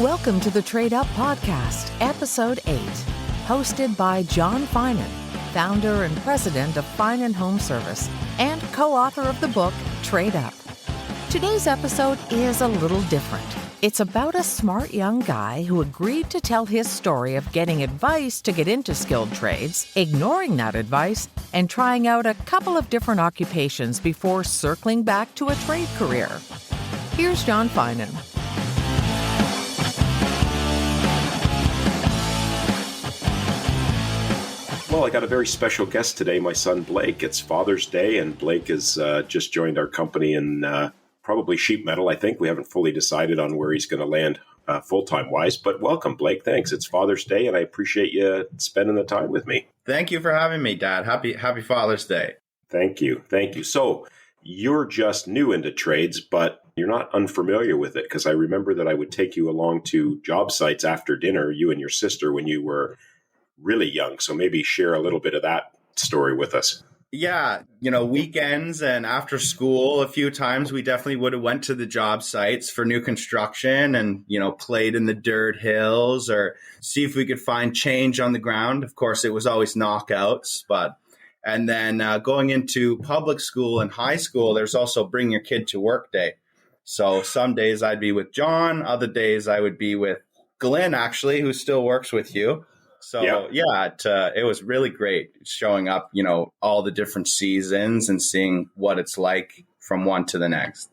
Welcome to the Trade Up Podcast, Episode 8, hosted by John Finan, founder and president of Finan Home Service and co-author of the book, Trade Up. Today's episode is a little different. It's about a smart young guy who agreed to tell his story of getting advice to get into skilled trades, ignoring that advice, and trying out a couple of different occupations before circling back to a trade career. Here's John Finan. Well, I got a very special guest today, my son Blake. It's Father's Day, and Blake has just joined our company in probably sheet metal, I think. We haven't fully decided on where he's going to land full-time wise, but welcome, Blake. Thanks. It's Father's Day, and I appreciate you spending the time with me. Thank you for having me, Dad. Happy Father's Day. Thank you. So you're just new into trades, but you're not unfamiliar with it, because I remember that I would take you along to job sites after dinner, you and your sister, when you were really young. So maybe share a little bit of that story with us. Yeah, weekends and after school, a few times we definitely would have went to the job sites for new construction and, played in the dirt hills or see if we could find change on the ground. Of course, it was always knockouts, and then going into public school and high school, there's also bring your kid to work day. So some days I'd be with John, other days I would be with Glenn, actually, who still works with you. So, it was really great showing up, all the different seasons and seeing what it's like from one to the next.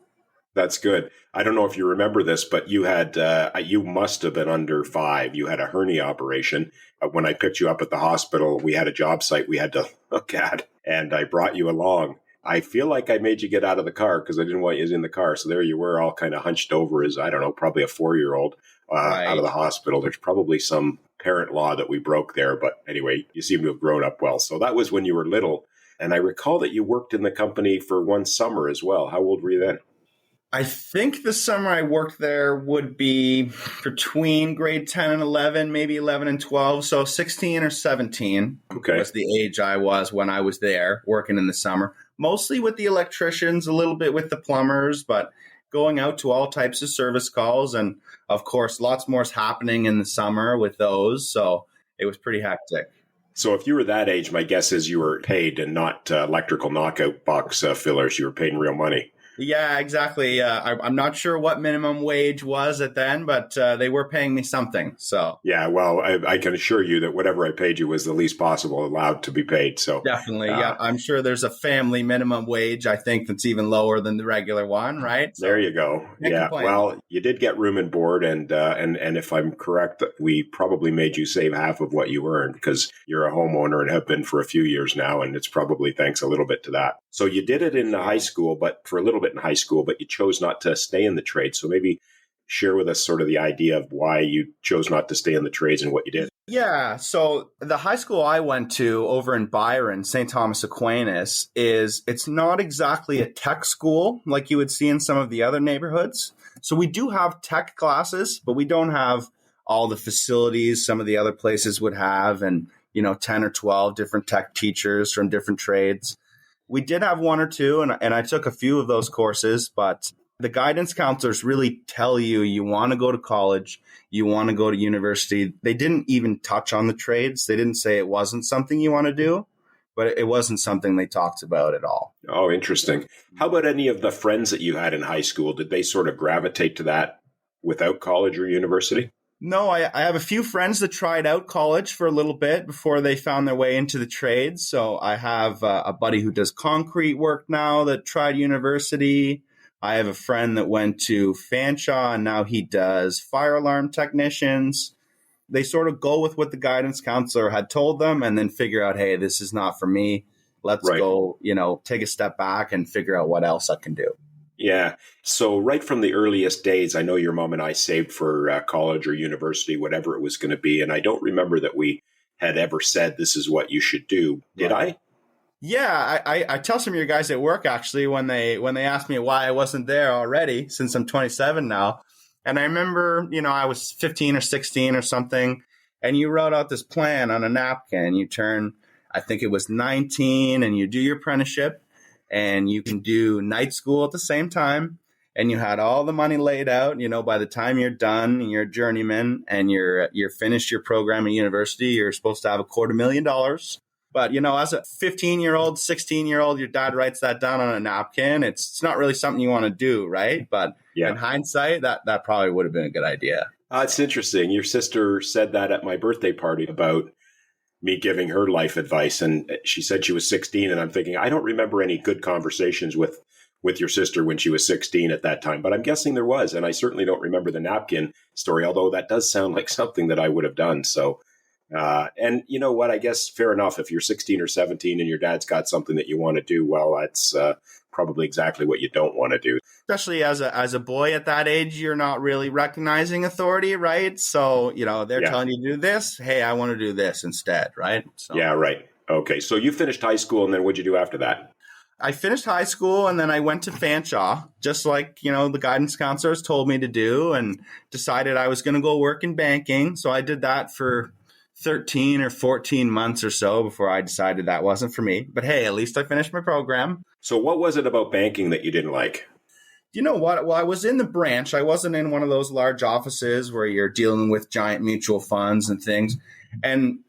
That's good. I don't know if you remember this, but you had, you must have been under 5. You had a hernia operation. When I picked you up at the hospital, we had a job site we had to look at, and I brought you along. I feel like I made you get out of the car because I didn't want you in the car. So there you were, all kind of hunched over as, I don't know, probably a 4-year-old out of the hospital. There's probably some parent law that we broke there. But anyway, you seem to have grown up well. So that was when you were little. And I recall that you worked in the company for one summer as well. How old were you then? I think the summer I worked there would be between grade 10 and 11, maybe 11 and 12. So 16 or 17 was the age I was when I was there working in the summer. Mostly with the electricians, a little bit with the plumbers, but going out to all types of service calls. And of course, lots more is happening in the summer with those. So it was pretty hectic. So if you were that age, my guess is you were paid and not electrical knockout box fillers. You were paid real money. Yeah, exactly. I'm not sure what minimum wage was at then, but they were paying me something. So yeah, well, I can assure you that whatever I paid you was the least possible allowed to be paid. So definitely, yeah. I'm sure there's a family minimum wage, I think, that's even lower than the regular one, right? So, there you go. Yeah. Complain. Well, you did get room and board, and if I'm correct, we probably made you save half of what you earned because you're a homeowner and have been for a few years now, and it's probably thanks a little bit to that. So you did it in high school, but for a little bit in high school, but you chose not to stay in the trade. So maybe share with us sort of the idea of why you chose not to stay in the trades and what you did. Yeah. So the high school I went to over in Byron, St. Thomas Aquinas, it's not exactly a tech school like you would see in some of the other neighborhoods. So we do have tech classes, but we don't have all the facilities some of the other places would have, and 10 or 12 different tech teachers from different trades. We did have one or two, and I took a few of those courses, but the guidance counselors really tell you want to go to college, you want to go to university. They didn't even touch on the trades. They didn't say it wasn't something you want to do, but it wasn't something they talked about at all. Oh, interesting. How about any of the friends that you had in high school? Did they sort of gravitate to that without college or university? No, I have a few friends that tried out college for a little bit before they found their way into the trades. So I have a buddy who does concrete work now that tried university. I have a friend that went to Fanshawe and now he does fire alarm technicians. They sort of go with what the guidance counselor had told them and then figure out, hey, this is not for me. Let's go, take a step back and figure out what else I can do. Yeah. So right from the earliest days, I know your mom and I saved for college or university, whatever it was going to be. And I don't remember that we had ever said this is what you should do. Did I? Yeah. I tell some of your guys at work, actually, when they asked me why I wasn't there already, since I'm 27 now. And I remember, I was 15 or 16 or something. And you wrote out this plan on a napkin. You turn, I think it was 19, and you do your apprenticeship. And you can do night school at the same time. and you had all the money laid out. By the time you're done, and you're a journeyman, and you're finished your program at university, you're supposed to have $250,000. But, as a 15-year-old, 16-year-old, your dad writes that down on a napkin. It's not really something you want to do, right? But in hindsight, that probably would have been a good idea. It's interesting. Your sister said that at my birthday party about me giving her life advice. And she said she was 16. And I'm thinking, I don't remember any good conversations with your sister when she was 16 at that time. But I'm guessing there was. And I certainly don't remember the napkin story, although that does sound like something that I would have done. So, and you know what? I guess fair enough. If you're 16 or 17 and your dad's got something that you want to do, well, that's probably exactly what you don't want to do. Especially as a boy at that age, you're not really recognizing authority, right? So, they're telling you to do this. Hey, I want to do this instead, right? So. Yeah, right. Okay. So you finished high school, and then what'd you do after that? I finished high school, and then I went to Fanshawe, just like, the guidance counselors told me to do, and decided I was going to go work in banking. So I did that for 13 or 14 months or so before I decided that wasn't for me. But hey, at least I finished my program. So what was it about banking that you didn't like? You know what? Well, I was in the branch. I wasn't in one of those large offices where you're dealing with giant mutual funds and things. And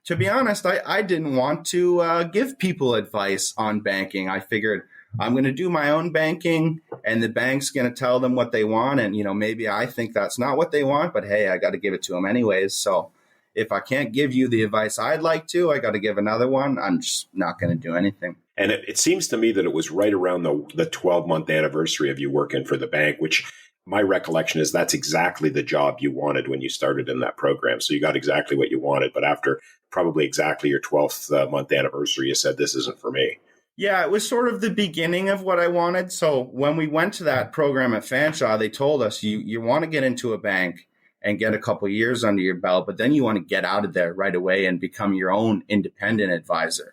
to be honest, I didn't want to give people advice on banking. I figured I'm going to do my own banking, and the bank's going to tell them what they want. And, maybe I think that's not what they want, but hey, I got to give it to them anyways. So if I can't give you the advice I'd like to, I got to give another one. I'm just not going to do anything. And it seems to me that it was right around the 12-month anniversary of you working for the bank, which my recollection is that's exactly the job you wanted when you started in that program. So you got exactly what you wanted. But after probably exactly your 12th month anniversary, you said, this isn't for me. Yeah, it was sort of the beginning of what I wanted. So when we went to that program at Fanshawe, they told us you want to get into a bank and get a couple of years under your belt, but then you want to get out of there right away and become your own independent advisor.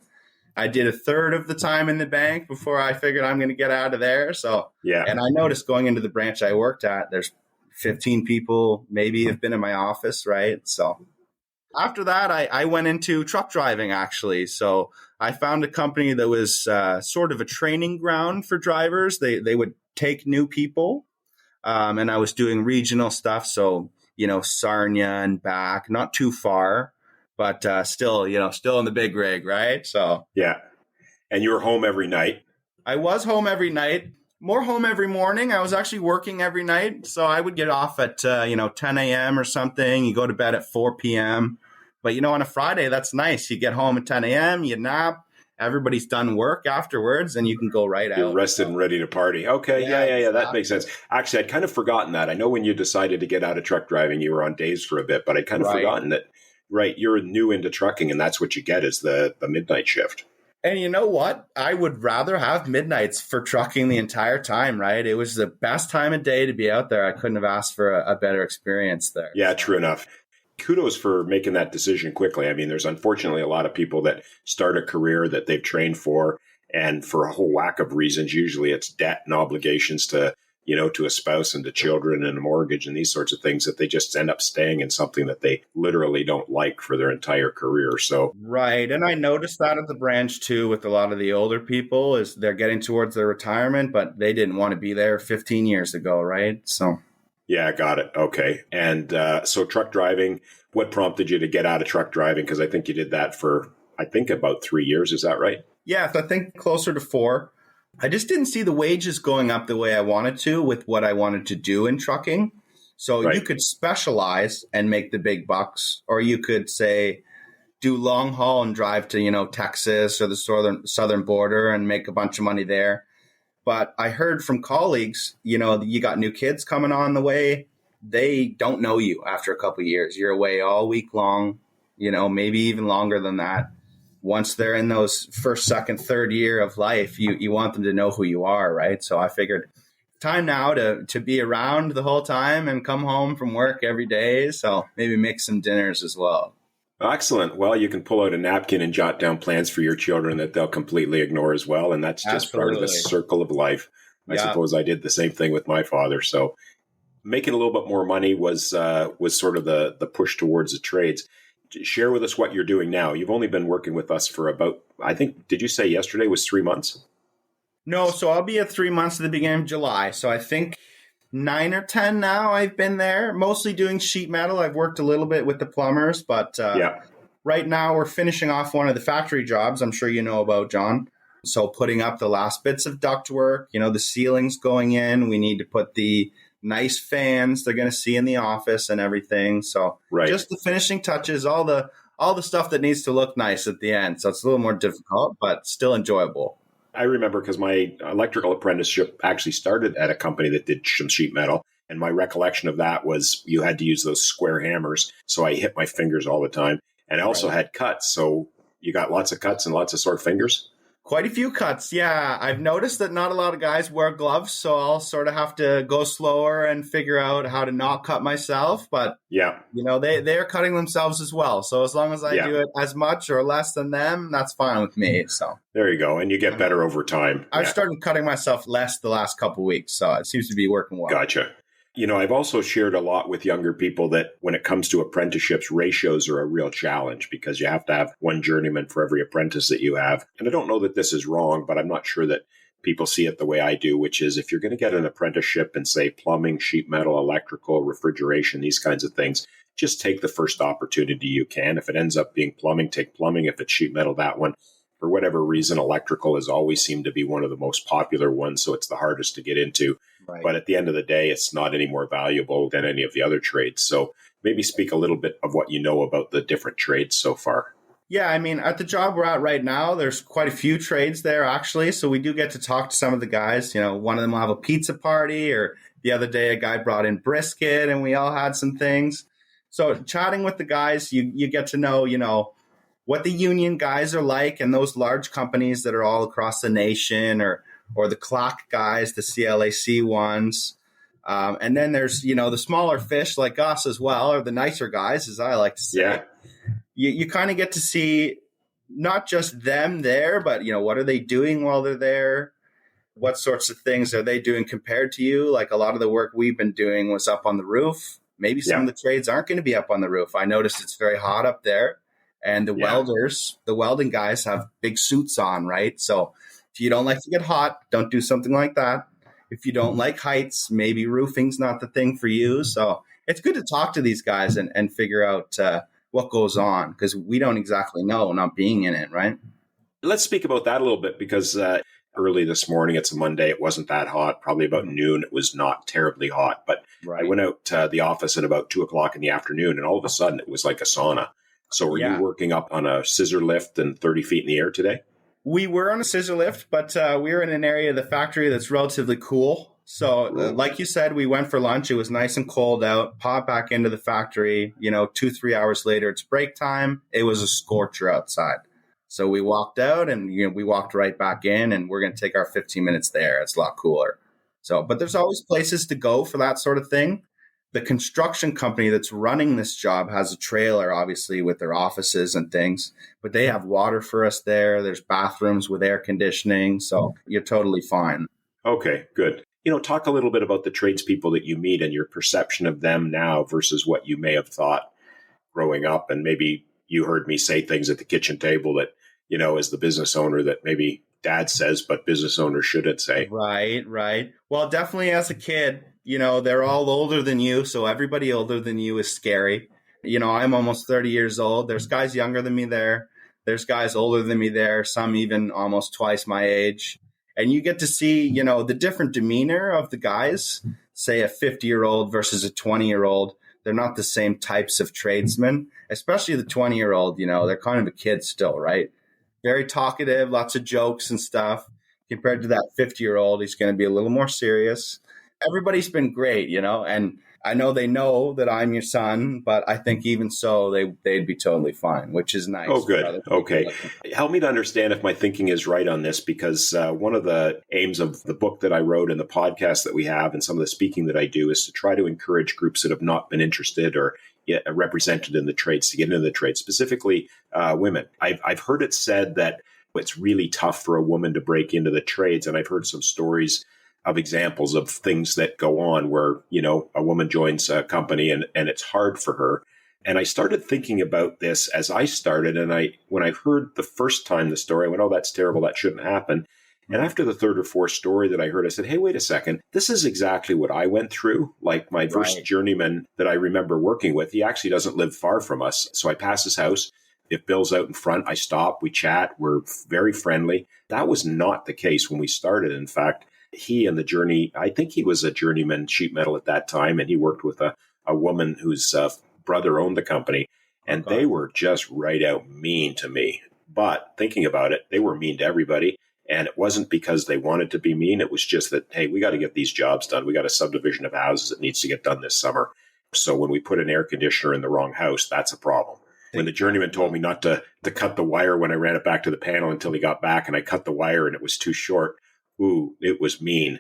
I did a third of the time in the bank before I figured I'm going to get out of there. So, and I noticed going into the branch I worked at, there's 15 people maybe have been in my office, right? So after that, I went into truck driving, actually. So I found a company that was sort of a training ground for drivers. They would take new people, and I was doing regional stuff. So, Sarnia and back, not too far. But still in the big rig, right? So yeah. And you were home every night? I was home every night. More home every morning. I was actually working every night. So I would get off at, 10 a.m. or something. You go to bed at 4 p.m. But, on a Friday, that's nice. You get home at 10 a.m., you nap. Everybody's done work afterwards, and you can go right out. You're rested and ready to party. Okay, yeah. Exactly. That makes sense. Actually, I'd kind of forgotten that. I know when you decided to get out of truck driving, you were on days for a bit, but I'd kind of forgotten that. Right, you're new into trucking, and that's what you get is the midnight shift. And you know what? I would rather have midnights for trucking the entire time, right? It was the best time of day to be out there. I couldn't have asked for a better experience there. Yeah, true enough. Kudos for making that decision quickly. I mean, there's unfortunately a lot of people that start a career that they've trained for, and for a whole whack of reasons. Usually it's debt and obligations to a spouse and to children and a mortgage and these sorts of things, that they just end up staying in something that they literally don't like for their entire career. So right. And I noticed that at the branch too, with a lot of the older people, is they're getting towards their retirement, but they didn't want to be there 15 years ago. Right. So yeah, got it. Okay. And so truck driving, what prompted you to get out of truck driving? Because I think you did that for, about 3 years. Is that right? Yeah. I think closer to 4. I just didn't see the wages going up the way I wanted to with what I wanted to do in trucking. So you could specialize and make the big bucks, or you could say do long haul and drive to, Texas or the southern border and make a bunch of money there. But I heard from colleagues, you got new kids coming on the way. They don't know you after a couple of years. You're away all week long, maybe even longer than that. Once they're in those first, second, third year of life, you want them to know who you are, right? So I figured time now to be around the whole time and come home from work every day. So maybe make some dinners as well. Excellent. Well, you can pull out a napkin and jot down plans for your children that they'll completely ignore as well. And that's just part of the circle of life. I suppose I did the same thing with my father. So making a little bit more money was sort of the push towards the trades. Share with us what you're doing now. You've only been working with us for about, I think, did you say yesterday was 3 months? No, so I'll be at 3 months at the beginning of July. So I think 9 or 10 now I've been there, mostly doing sheet metal. I've worked a little bit with the plumbers, but Yeah. right now we're finishing off one of the factory jobs I'm sure you know about, John. So putting up the last bits of ductwork, the ceilings going in. We need to put the nice fans they're going to see in the office and everything. So Right. just the finishing touches, all the stuff that needs to look nice at the end. So it's a little more difficult, but still enjoyable. I remember because my electrical apprenticeship actually started at a company that did some sheet metal. And my recollection of that was you had to use those square hammers. So I hit my fingers all the time. And I also had cuts. So you got lots of cuts and lots of sore fingers. Quite a few cuts, yeah. I've noticed that not a lot of guys wear gloves, so I'll sort of have to go slower and figure out how to not cut myself. But, Yeah. they are cutting themselves as well. So as long as I do it as much or less than them, that's fine with me. So There you go. And you get better over time. I've started cutting myself less the last couple of weeks, so it seems to be working well. Gotcha. I've also shared a lot with younger people that when it comes to apprenticeships, ratios are a real challenge because you have to have one journeyman for every apprentice that you have. And I don't know that this is wrong, but I'm not sure that people see it the way I do, which is if you're going to get an apprenticeship in, say, plumbing, sheet metal, electrical, refrigeration, these kinds of things, just take the first opportunity you can. If it ends up being plumbing, take plumbing. If it's sheet metal, that one. For whatever reason, electrical has always seemed to be one of the most popular ones, so it's the hardest to get into. Right. But at the end of the day, it's not any more valuable than any of the other trades. So maybe speak a little bit of what you know about the different trades so far. Yeah, I mean, at the job we're at right now, there's quite a few trades there, actually. So we do get to talk to some of the guys. One of them will have a pizza party, or the other day a guy brought in brisket, and we all had some things. So chatting with the guys, you get to know, what the union guys are like, and those large companies that are all across the nation, or the clock guys, the CLAC ones. And then there's, the smaller fish like us as well, or the nicer guys, as I like to say. Yeah. You kind of get to see not just them there, but, what are they doing while they're there? What sorts of things are they doing compared to you? Like a lot of the work we've been doing was up on the roof. Maybe some of the trades aren't going to be up on the roof. I noticed it's very hot up there. And the welders, the welding guys have big suits on, right? So if you don't like to get hot, don't do something like that. If you don't like heights, maybe roofing's not the thing for you. So it's good to talk to these guys and figure out what goes on, because we don't exactly know, not being in it, right? Let's speak about that a little bit because early this morning, it's a Monday, it wasn't that hot. Probably about noon, it was not terribly hot. But I went out to the office at about 2:00 in the afternoon, and all of a sudden it was like a sauna. So were you working up on a scissor lift and 30 feet in the air today? We were on a scissor lift, but we were in an area of the factory that's relatively cool. So like you said, we went for lunch. It was nice and cold out. Popped back into the factory. 2-3 hours later, it's break time. It was a scorcher outside. So we walked out and we walked right back in, and we're going to take our 15 minutes there. It's a lot cooler. So, but there's always places to go for that sort of thing. The construction company that's running this job has a trailer, obviously, with their offices and things, but they have water for us there. There's bathrooms with air conditioning. So you're totally fine. Okay, good. Talk a little bit about the tradespeople that you meet and your perception of them now versus what you may have thought growing up. And maybe you heard me say things at the kitchen table that, as the business owner that maybe dad says, but business owners shouldn't say. Right. Well, definitely as a kid, they're all older than you. So everybody older than you is scary. I'm almost 30 years old. There's guys younger than me there. There's guys older than me there. Some even almost twice my age. And you get to see, the different demeanor of the guys, say a 50-year-old versus a 20-year-old. They're not the same types of tradesmen, especially the 20-year-old, they're kind of a kid still, right? Very talkative, lots of jokes and stuff. Compared to that 50-year-old, he's going to be a little more serious. Everybody's been great, and I know they know that I'm your son, but I think even so, they'd be totally fine, which is nice. Oh, good. Okay. Help me to understand if my thinking is right on this, because one of the aims of the book that I wrote and the podcast that we have and some of the speaking that I do is to try to encourage groups that have not been interested or yet represented in the trades to get into the trade, specifically women. I've heard it said that it's really tough for a woman to break into the trades, and I've heard some stories of examples of things that go on where, a woman joins a company and it's hard for her. And I started thinking about this as I started. And when I heard the first time the story, I went, oh, that's terrible. That shouldn't happen. And after the third or fourth story that I heard, I said, hey, wait a second. This is exactly what I went through. Like my first journeyman that I remember working with, he actually doesn't live far from us. So I pass his house. If Bill's out in front, I stop, we chat, we're very friendly. That was not the case when we started. In fact, he and the journey, I think he was a journeyman sheet metal at that time, and he worked with a woman whose brother owned the company, and they were just right out mean to me. But thinking about it, they were mean to everybody. And it wasn't because they wanted to be mean. It was just that, hey, we got to get these jobs done. We got a subdivision of houses that needs to get done this summer. So when we put an air conditioner in the wrong house, that's a problem. When the journeyman told me not to cut the wire when I ran it back to the panel until he got back, and I cut the wire and it was too short, ooh, it was mean.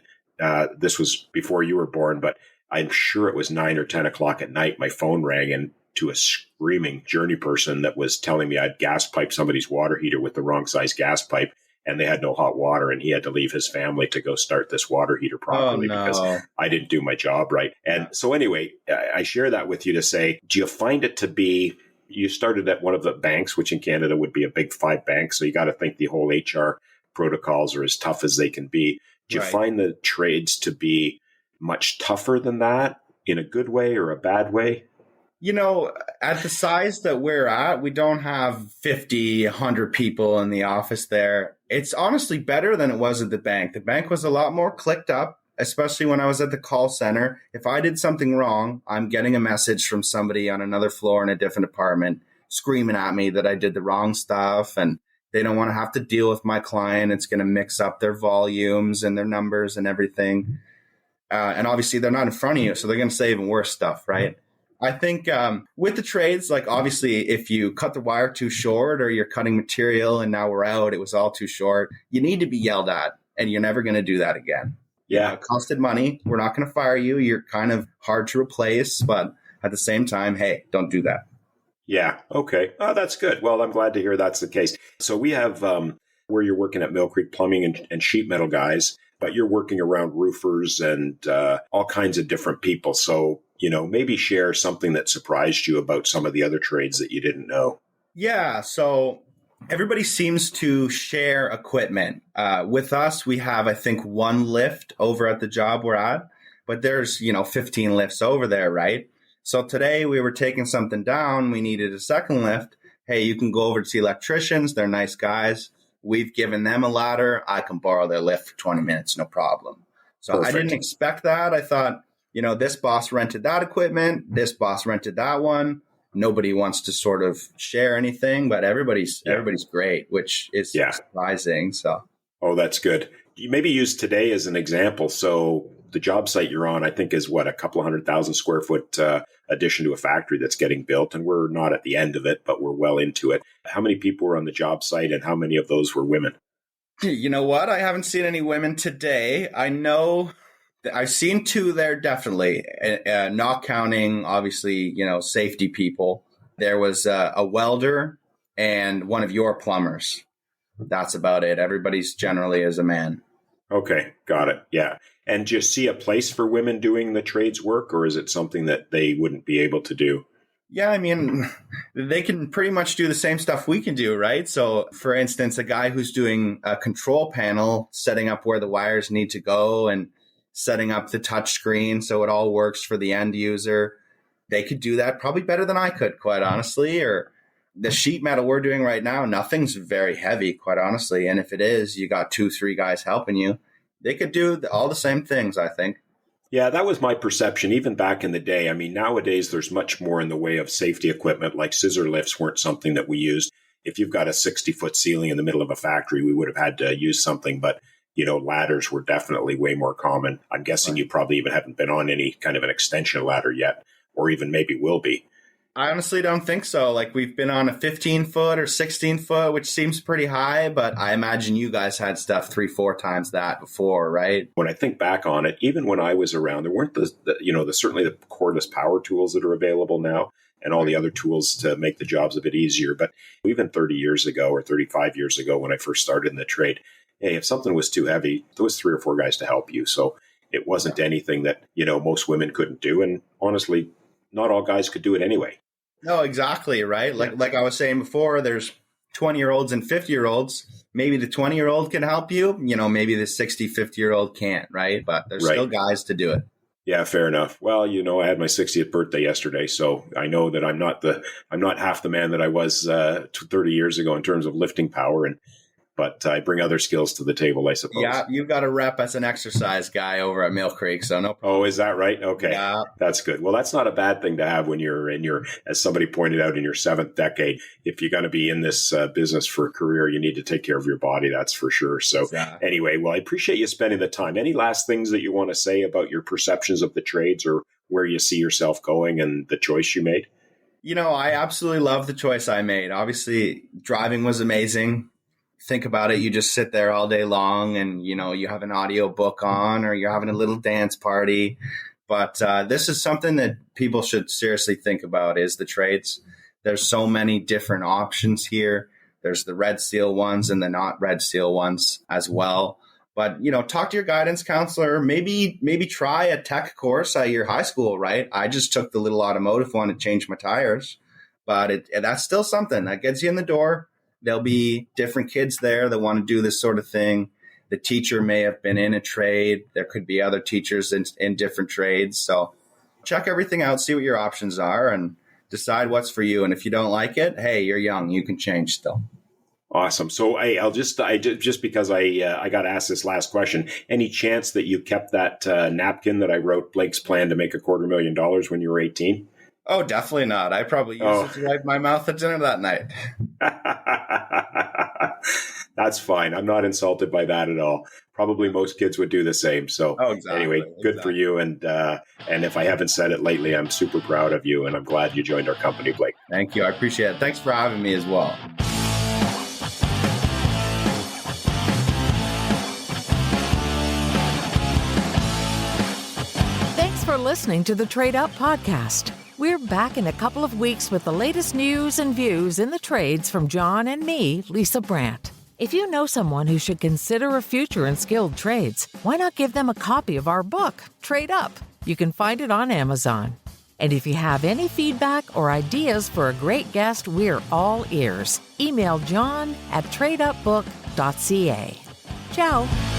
This was before you were born, but I'm sure it was 9 or 10 o'clock at night. My phone rang and to a screaming journey person that was telling me I'd gas piped somebody's water heater with the wrong size gas pipe, and they had no hot water, and he had to leave his family to go start this water heater properly because I didn't do my job right. And so anyway, I share that with you to say, do you find it to be, you started at one of the banks, which in Canada would be a big 5 bank, so you got to think the whole HR protocols are as tough as they can be. Do you find the trades to be much tougher than that in a good way or a bad way? You know, at the size that we're at, we don't have 50, 100 people in the office there. It's honestly better than it was at the bank. The bank was a lot more clicked up, especially when I was at the call center. If I did something wrong, I'm getting a message from somebody on another floor in a different department screaming at me that I did the wrong stuff, and they don't want to have to deal with my client. It's going to mix up their volumes and their numbers and everything. And obviously they're not in front of you, so they're going to say even worse stuff, right? I think with the trades, like obviously if you cut the wire too short or you're cutting material and now we're out, it was all too short, you need to be yelled at, and you're never going to do that again. Yeah. It costed money. We're not going to fire you. You're kind of hard to replace, but at the same time, hey, don't do that. Yeah. Okay. Oh, that's good. Well, I'm glad to hear that's the case. So we have where you're working at Mill Creek Plumbing and sheet metal guys, but you're working around roofers and all kinds of different people. So, you know, maybe share something that surprised you about some of the other trades that you didn't know. Yeah. So everybody seems to share equipment. With us, we have, I think, 1 lift over at the job we're at, but there's, 15 lifts over there, right? So today we were taking something down. We needed a second lift. Hey, you can go over to the electricians. They're nice guys. We've given them a ladder. I can borrow their lift for 20 minutes, no problem. So Perfect. I didn't expect that. I thought, this boss rented that equipment. This boss rented that one. Nobody wants to sort of share anything, but everybody's great, which is surprising. So, oh, that's good. You maybe use today as an example. So the job site you're on, I think, is what, a couple of 100,000 square foot addition to a factory that's getting built, and we're not at the end of it, but we're well into it. How many people were on the job site, and how many of those were women? You know what? I haven't seen any women today. I know I've seen 2 there, definitely, not counting, obviously, safety people. There was a welder and one of your plumbers. That's about it. Everybody's generally is a man. Okay, got it. Yeah. And do you see a place for women doing the trades work, or is it something that they wouldn't be able to do? Yeah, I mean, they can pretty much do the same stuff we can do, right? So, for instance, a guy who's doing a control panel, setting up where the wires need to go and setting up the touch screen so it all works for the end user, they could do that probably better than I could, quite honestly. Or the sheet metal we're doing right now, nothing's very heavy, quite honestly. And if it is, you got 2-3 guys helping you. They could do all the same things, I think. Yeah, that was my perception even back in the day. I mean, nowadays there's much more in the way of safety equipment, like scissor lifts weren't something that we used. If you've got a 60-foot ceiling in the middle of a factory, we would have had to use something. But, ladders were definitely way more common. I'm guessing you probably even haven't been on any kind of an extension ladder yet, or even maybe will be. I honestly don't think so. Like, we've been on a 15-foot or 16-foot, which seems pretty high, but I imagine you guys had stuff 3-4 times that before, right? When I think back on it, even when I was around, there weren't certainly the cordless power tools that are available now and all the other tools to make the jobs a bit easier. But even 30 years ago or 35 years ago, when I first started in the trade, hey, if something was too heavy, there was 3 or 4 guys to help you. So it wasn't anything that, most women couldn't do. And honestly, not all guys could do it anyway. No, exactly, right? Like I was saying before, there's 20-year-olds and 50-year-olds. Maybe the 20-year-old can help you. Maybe the 60, 50-year-old can't, right? But there's still guys to do it. Yeah, fair enough. Well, I had my 60th birthday yesterday, so I know that I'm not half the man that I was 30 years ago in terms of lifting power, but I bring other skills to the table, I suppose. Yeah, you've got a rep as an exercise guy over at Mill Creek, so no problem. Oh, is that right? Okay. Yeah. That's good. Well, that's not a bad thing to have when you're as somebody pointed out, in your 7th decade. If you're going to be in this business for a career, you need to take care of your body. That's for sure. So Anyway, well, I appreciate you spending the time. Any last things that you want to say about your perceptions of the trades or where you see yourself going and the choice you made? I absolutely love the choice I made. Obviously, driving was amazing. Think about it. You just sit there all day long and, you have an audio book on or you're having a little dance party. But this is something that people should seriously think about is the trades. There's so many different options here. There's the Red Seal ones and the not Red Seal ones as well. But, talk to your guidance counselor. Maybe try a tech course at your high school, right? I just took the little automotive one to change my tires. But that's still something that gets you in the door. There'll be different kids there that want to do this sort of thing. The teacher may have been in a trade. There could be other teachers in different trades. So check everything out, see what your options are, and decide what's for you. And if you don't like it, hey, you're young. You can change still. Awesome. So I'll just because I got asked this last question, any chance that you kept that napkin that I wrote Blake's plan to make $250,000 when you were 18? Oh, definitely not. I probably used it to wipe my mouth at dinner that night. That's fine. I'm not insulted by that at all. Probably most kids would do the same. So Anyway, good for you. And if I haven't said it lately, I'm super proud of you, and I'm glad you joined our company, Blake. Thank you. I appreciate it. Thanks for having me as well. Thanks for listening to the Trade Up Podcast. We're back in a couple of weeks with the latest news and views in the trades from John and me, Lisa Brandt. If you know someone who should consider a future in skilled trades, why not give them a copy of our book, Trade Up? You can find it on Amazon. And if you have any feedback or ideas for a great guest, we're all ears. Email John at tradeupbook.ca. Ciao.